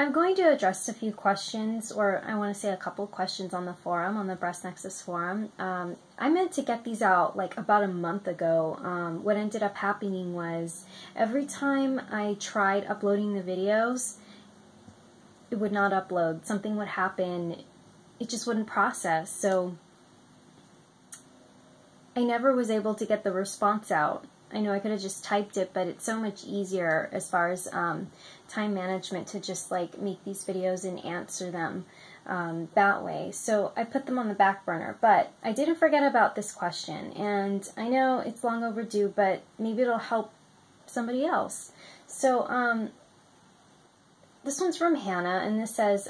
I'm going to address a few questions, or I want to say a couple questions on the forum, on the Breast Nexus forum. I meant to get these out like about a month ago. What ended up happening was every time I tried uploading the videos, it would not upload. Something would happen. It just wouldn't process. So I never was able to get the response out. I know I could have just typed it, but it's so much easier as far as time management to just like make these videos and answer them that way. So I put them on the back burner, but I didn't forget about this question, and I know it's long overdue, but maybe it'll help somebody else. So this one's from Hannah, and this says,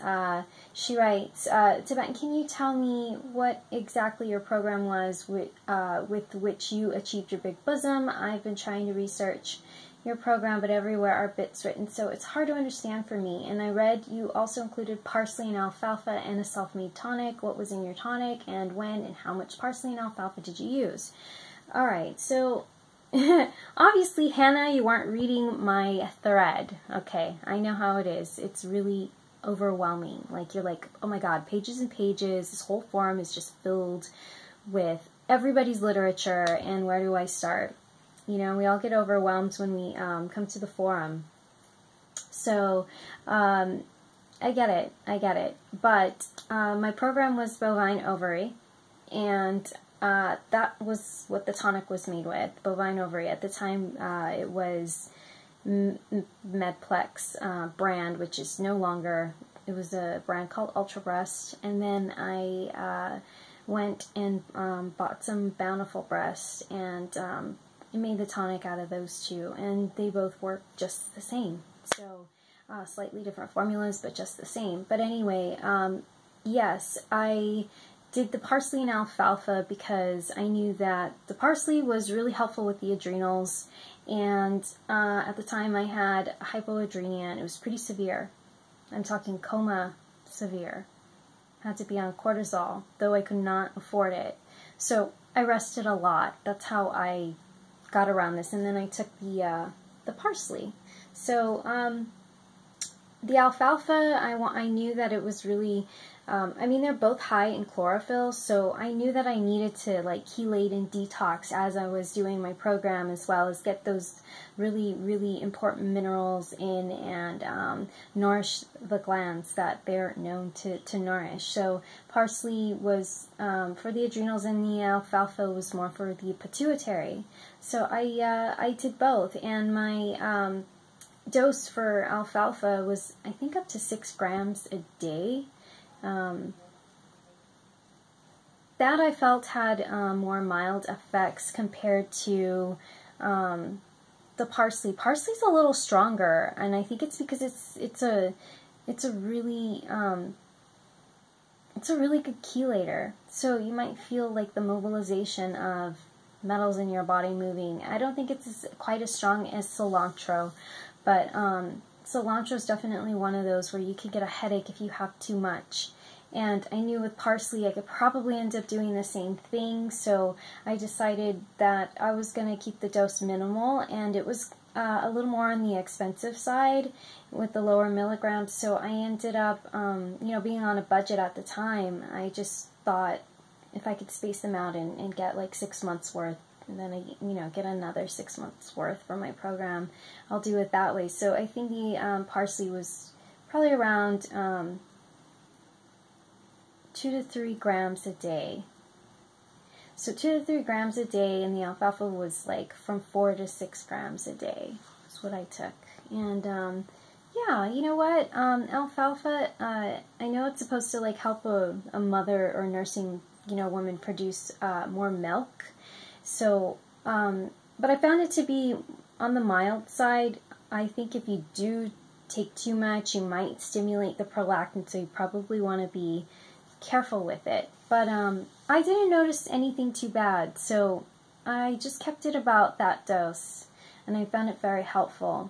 she writes, Tibetan, can you tell me what exactly your program was with which you achieved your big bosom? I've been trying to research your program, but everywhere are bits written, so it's hard to understand for me. And I read you also included parsley and alfalfa and a self-made tonic. What was in your tonic, and when, and how much parsley and alfalfa did you use? Alright, so obviously, Hannah, you weren't reading my thread. Okay, I know how it is. It's really overwhelming. Like, you're like, oh my god, pages and pages. This whole forum is just filled with everybody's literature, and where do I start? You know, we all get overwhelmed when we come to the forum. So, I get it. But my program was bovine ovary, and that was what the tonic was made with, bovine ovary. At the time, it was Medplex brand, which is no longer. It was a brand called Ultra Breast, and then I went and bought some Bountiful Breast, and made the tonic out of those two, and they both work just the same. So slightly different formulas, but just the same. But anyway, yes, I did the parsley and alfalfa because I knew that the parsley was really helpful with the adrenals, and at the time I had hypoadrenia, and it was pretty severe. I'm talking coma severe. I had to be on cortisol, though I could not afford it. So I rested a lot. That's how I got around this, and then I took the parsley. So the alfalfa, I knew that it was really, I mean, they're both high in chlorophyll, so I knew that I needed to like chelate and detox as I was doing my program, as well as get those really, really important minerals in and nourish the glands that they're known to nourish. So parsley was for the adrenals, and the alfalfa was more for the pituitary. So I did both, and my dose for alfalfa was, I think, up to 6 grams a day. That I felt had more mild effects compared to the parsley. Parsley's a little stronger, and I think it's because it's a really good chelator. So you might feel like the mobilization of metals in your body moving. I don't think it's quite as strong as cilantro, but cilantro is definitely one of those where you could get a headache if you have too much. And I knew with parsley I could probably end up doing the same thing, so I decided that I was going to keep the dose minimal, and it was a little more on the expensive side with the lower milligrams, so I ended up, you know, being on a budget at the time. I just thought if I could space them out and get like 6 months worth, and then I, you know, get another 6 months worth for my program, I'll do it that way. So I think the parsley was probably around 2 to 3 grams a day. So 2 to 3 grams a day, and the alfalfa was like from 4 to 6 grams a day. That's what I took. And yeah, you know what? Alfalfa, I know it's supposed to like help a mother or nursing, you know, woman produce more milk. So, but I found it to be on the mild side. I think if you do take too much, you might stimulate the prolactin, so you probably want to be careful with it. But I didn't notice anything too bad, so I just kept it about that dose, and I found it very helpful.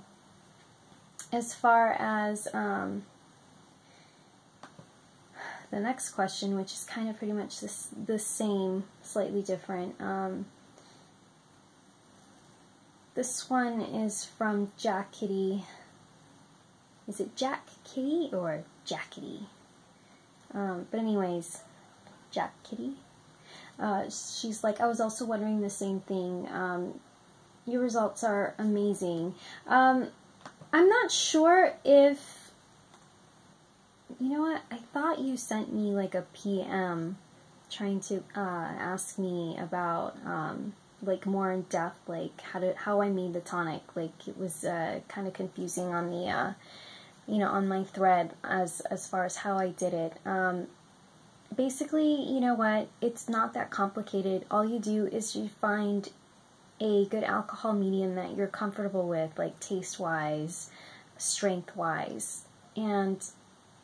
As far as the next question, which is kind of pretty much the same, slightly different. This one is from Jack Kitty. Is it Jack Kitty or Jackety? But anyways, Jack Kitty. She's like, I was also wondering the same thing. Your results are amazing. I'm not sure if, you know what, I thought you sent me like a PM trying to ask me about like more in depth, like how I made the tonic. Like it was kind of confusing on the you know, on my thread as far as how I did it. Basically, you know what, it's not that complicated. All you do is you find a good alcohol medium that you're comfortable with, like taste-wise, strength-wise, and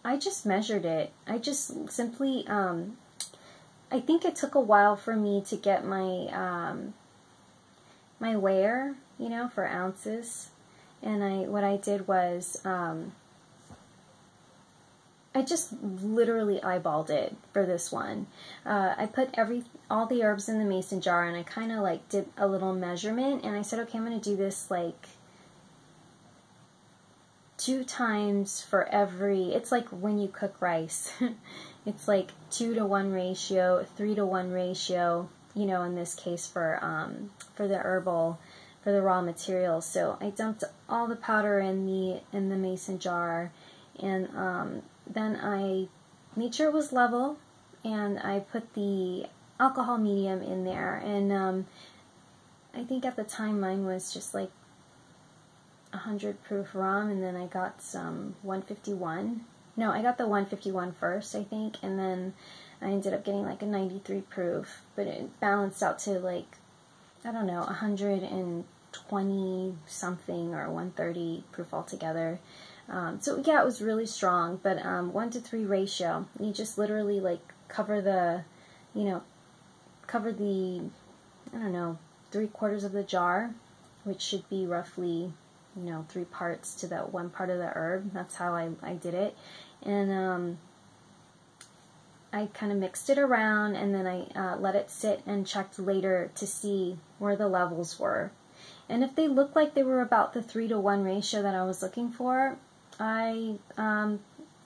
I just measured it. I just simply, I think it took a while for me to get my my weigher, you know, for ounces, and what I did was, I just literally eyeballed it for this one. I put all the herbs in the mason jar, and I kind of like did a little measurement, and I said, okay, I'm going to do this like 2 times for every, it's like when you cook rice. It's like 2-to-1 ratio, 3-to-1 ratio, you know, in this case for the herbal, for the raw materials. So I dumped all the powder in the mason jar, and then I made sure it was level, and I put the alcohol medium in there, and I think at the time mine was just like 100 proof rum, and then I got some 151. No, I got the 151 first, I think, and then I ended up getting like a 93 proof, but it balanced out to like, I don't know, 120 something or 130 proof altogether. So yeah, it was really strong, but 1-to-3 ratio. You just literally like cover the, you know, cover the, I don't know, 3/4 of the jar, which should be roughly, you know, 3 parts to that 1 part of the herb. That's how I did it. And I kind of mixed it around, and then I let it sit and checked later to see where the levels were. And if they looked like they were about the 3-to-1 ratio that I was looking for, I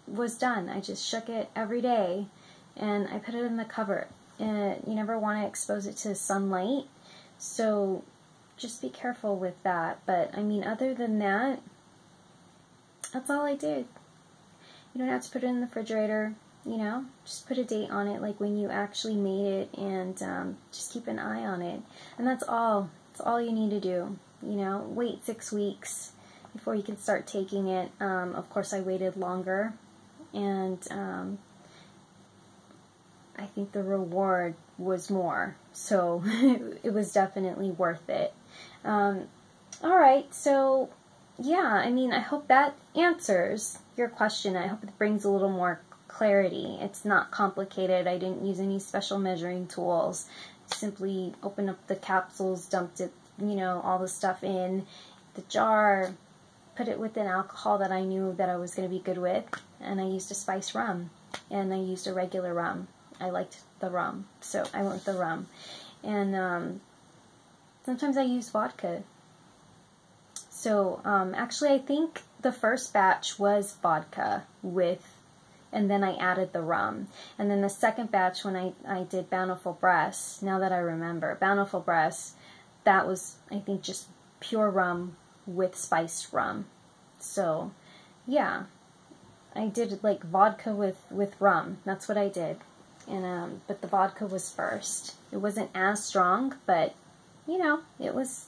was done. I just shook it every day, and I put it in the cupboard. And you never want to expose it to sunlight, so just be careful with that. But I mean, other than that, that's all I did. You don't have to put it in the refrigerator, you know, just put a date on it, like when you actually made it, and just keep an eye on it. And that's all you need to do, you know. Wait 6 weeks before you can start taking it. Of course, I waited longer, and I think the reward was more, so it was definitely worth it. Alright, so yeah, I mean, I hope that answers your question. I hope it brings a little more clarity. It's not complicated. I didn't use any special measuring tools. Simply opened up the capsules, dumped it, you know, all the stuff in the jar, put it with an alcohol that I knew that I was going to be good with, and I used a spice rum, and I used a regular rum. I liked the rum, so I went with the rum. And sometimes I use vodka. So actually I think the first batch was vodka with, and then I added the rum. And then the second batch, when I did Bountiful Breast, now that I remember, Bountiful Breast, that was, I think, just pure rum with spiced rum. So yeah, I did like vodka with rum. That's what I did. And but the vodka was first. It wasn't as strong, but you know, it was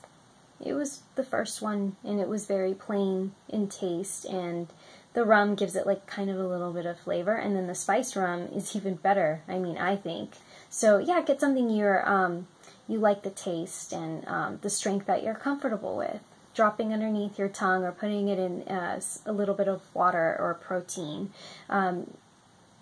the first one, and it was very plain in taste, and the rum gives it like kind of a little bit of flavor, and then the spiced rum is even better, I mean, I think. So yeah, get something you like the taste and the strength that you're comfortable with. Dropping underneath your tongue, or putting it in a little bit of water or protein.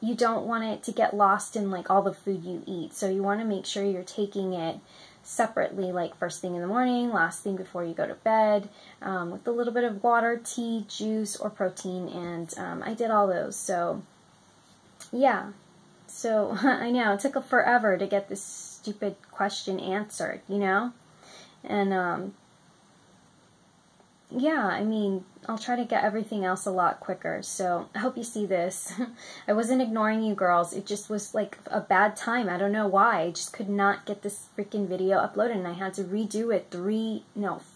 You don't want it to get lost in like all the food you eat, so you want to make sure you're taking it separately, like first thing in the morning, last thing before you go to bed, with a little bit of water, tea, juice, or protein. And I did all those. So yeah, so I know it took forever to get this stupid question answered, you know. And yeah, I mean, I'll try to get everything else a lot quicker. So I hope you see this. I wasn't ignoring you girls. It just was like a bad time. I don't know why. I just could not get this freaking video uploaded, and I had to redo it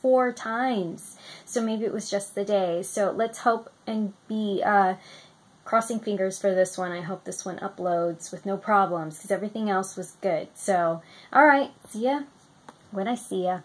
4 times. So maybe it was just the day. So let's hope and be crossing fingers for this one. I hope this one uploads with no problems, because everything else was good. So, alright, see ya when I see ya.